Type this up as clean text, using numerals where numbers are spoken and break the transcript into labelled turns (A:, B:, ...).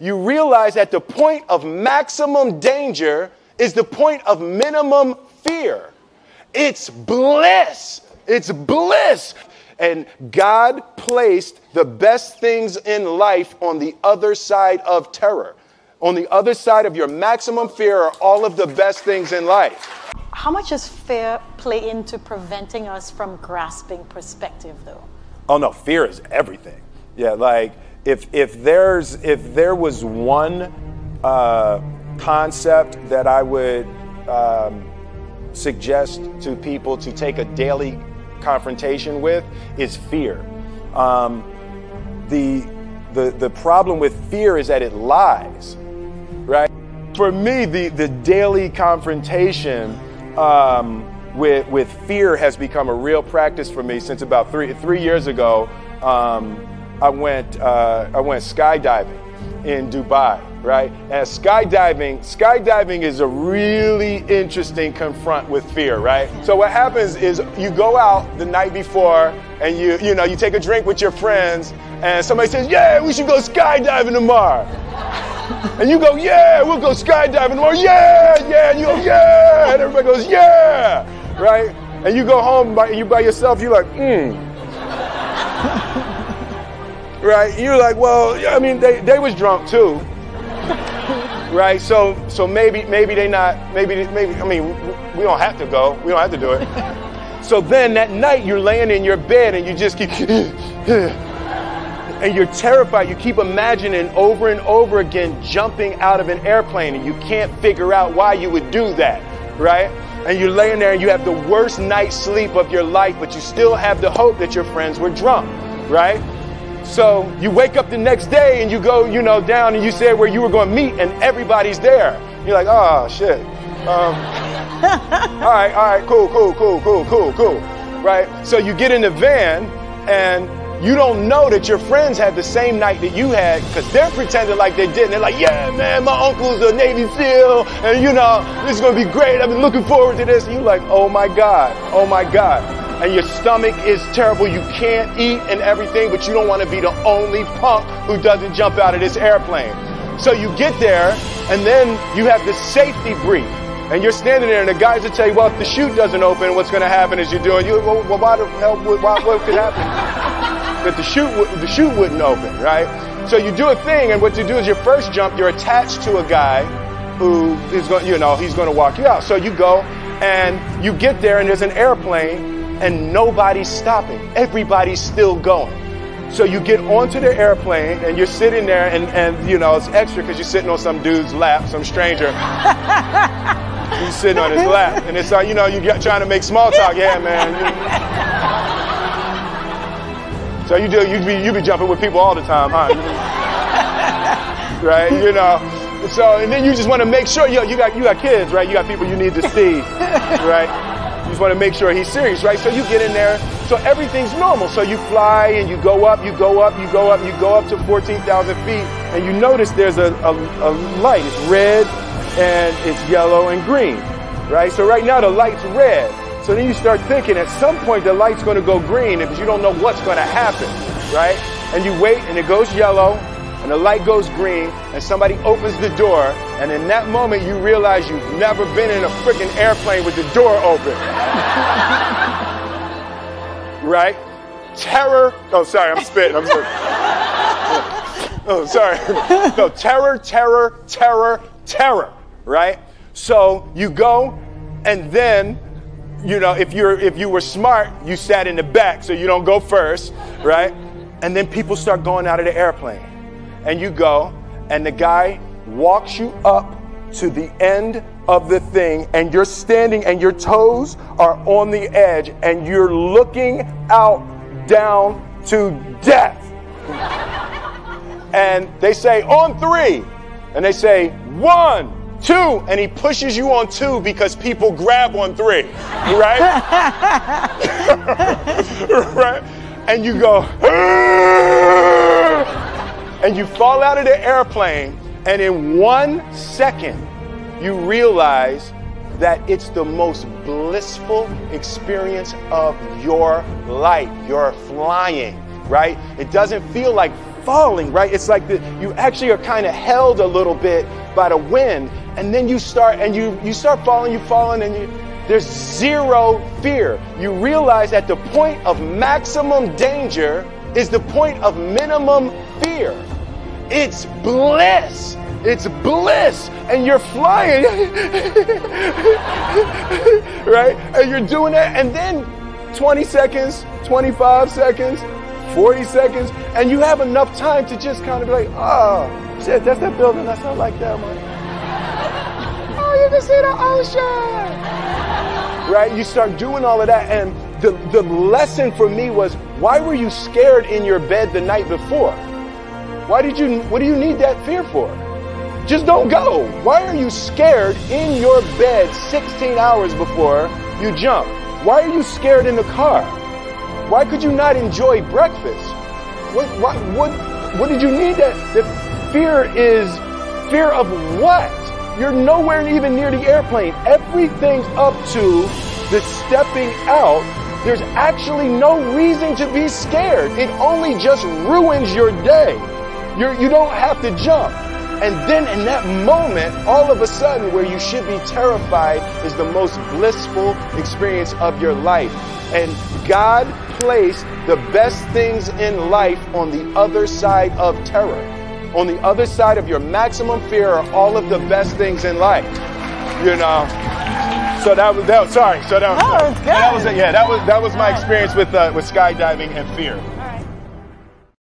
A: you realize that the point of maximum danger is the point of minimum fear. It's bliss. It's bliss. And God placed the best things in life on the other side of terror. On the other side of your maximum fear are all of the best things in life.
B: How much does fear play into preventing us from grasping perspective, though?
A: Oh no, fear is everything. Yeah, like if there was one concept that I would suggest to people to take a daily confrontation with, is fear. The problem with fear is that it lies, right? For me, the daily confrontation with fear has become a real practice for me since about three years ago. I went skydiving in Dubai, right? And skydiving is a really interesting confront with fear, right? So what happens is you go out the night before and you take a drink with your friends and somebody says, yeah, we should go skydiving tomorrow. And you go, yeah, we'll go skydiving tomorrow. Yeah, yeah. And you go, yeah. And everybody goes, yeah, right? And you go home by yourself, you're like, right? You're like, well, I mean, they was drunk too, right? So maybe they not, maybe, I mean, we don't have to go. We don't have to do it. So then that night you're laying in your bed and you just keep, and you're terrified. You keep imagining over and over again jumping out of an airplane and you can't figure out why you would do that, right? And you're laying there and you have the worst night's sleep of your life, but you still have the hope that your friends were drunk, right? So you wake up the next day and you go, down and you said where you were going to meet and everybody's there. You're like, oh, shit. All right, cool. Right? So you get in the van and you don't know that your friends had the same night that you had because they're pretending like they didn't. They're like, yeah, man, my uncle's a Navy SEAL and, this is going to be great. I've been looking forward to this. And you're like, oh, my God. And your stomach is terrible. You can't eat and everything, but you don't want to be the only punk who doesn't jump out of this airplane. So you get there, and then you have the safety brief. And you're standing there, and the guys will tell you, well, if the chute doesn't open, what's going to happen is you're doing, well, why the hell, what could happen? That the chute wouldn't open, right? So you do a thing, and what you do is your first jump, you're attached to a guy who is going, he's going to walk you out. So you go, and you get there, and there's an airplane, and nobody's stopping. Everybody's still going. So you get onto the airplane and you're sitting there and it's extra because you're sitting on some dude's lap, some stranger. He's sitting on his lap. And it's like, you're trying to make small talk. Yeah, man. So you be jumping with people all the time, huh? Right? So, and then you just want to make sure, you got kids, right? You got people you need to see, right? You just want to make sure he's serious, right? So you get in there, so everything's normal. So you fly and you go up to 14,000 feet, and you notice there's a light. It's red and it's yellow and green, right? So right now the light's red. So then you start thinking at some point the light's going to go green, but you don't know what's going to happen, right? And you wait and it goes yellow and the light goes green and somebody opens the door, and in that moment you realize you've never been in a freaking airplane with the door open. Right? Terror. Oh, sorry, I'm spitting. Oh, sorry. No, terror. Right? So you go, and then, if you were smart, you sat in the back so you don't go first, right? And then people start going out of the airplane. And you go, and the guy walks you up to the end of the thing, and you're standing and your toes are on the edge and you're looking out down to death. And they say on 3, and they say 1, 2, and he pushes you on 2 because people grab on 3, right? Right? And you go, and you fall out of the airplane, and in 1 second, you realize that it's the most blissful experience of your life. You're flying, right? It doesn't feel like falling, right? It's like you actually are kind of held a little bit by the wind, and then you start falling, and there's zero fear. You realize at the point of maximum danger is the point of minimum fear. It's bliss. It's bliss. And you're flying, right? And you're doing that, and then 20 seconds, 25 seconds, 40 seconds, and you have enough time to just kind of be like, oh, shit, that's that building. That's not like that one. Oh, you can see the ocean. Right? You start doing all of that, and the lesson for me was, why were you scared in your bed the night before? What do you need that fear for? Just don't go. Why are you scared in your bed 16 hours before you jump? Why are you scared in the car? Why could you not enjoy breakfast? What did you need that? The fear is fear of what? You're nowhere even near the airplane. Everything up to the stepping out, there's actually no reason to be scared. It only just ruins your day. You don't have to jump. And then in that moment, all of a sudden, where you should be terrified is the most blissful experience of your life. And God placed the best things in life on the other side of terror. On the other side of your maximum fear are all of the best things in life. You know. So that was my experience with skydiving and fear.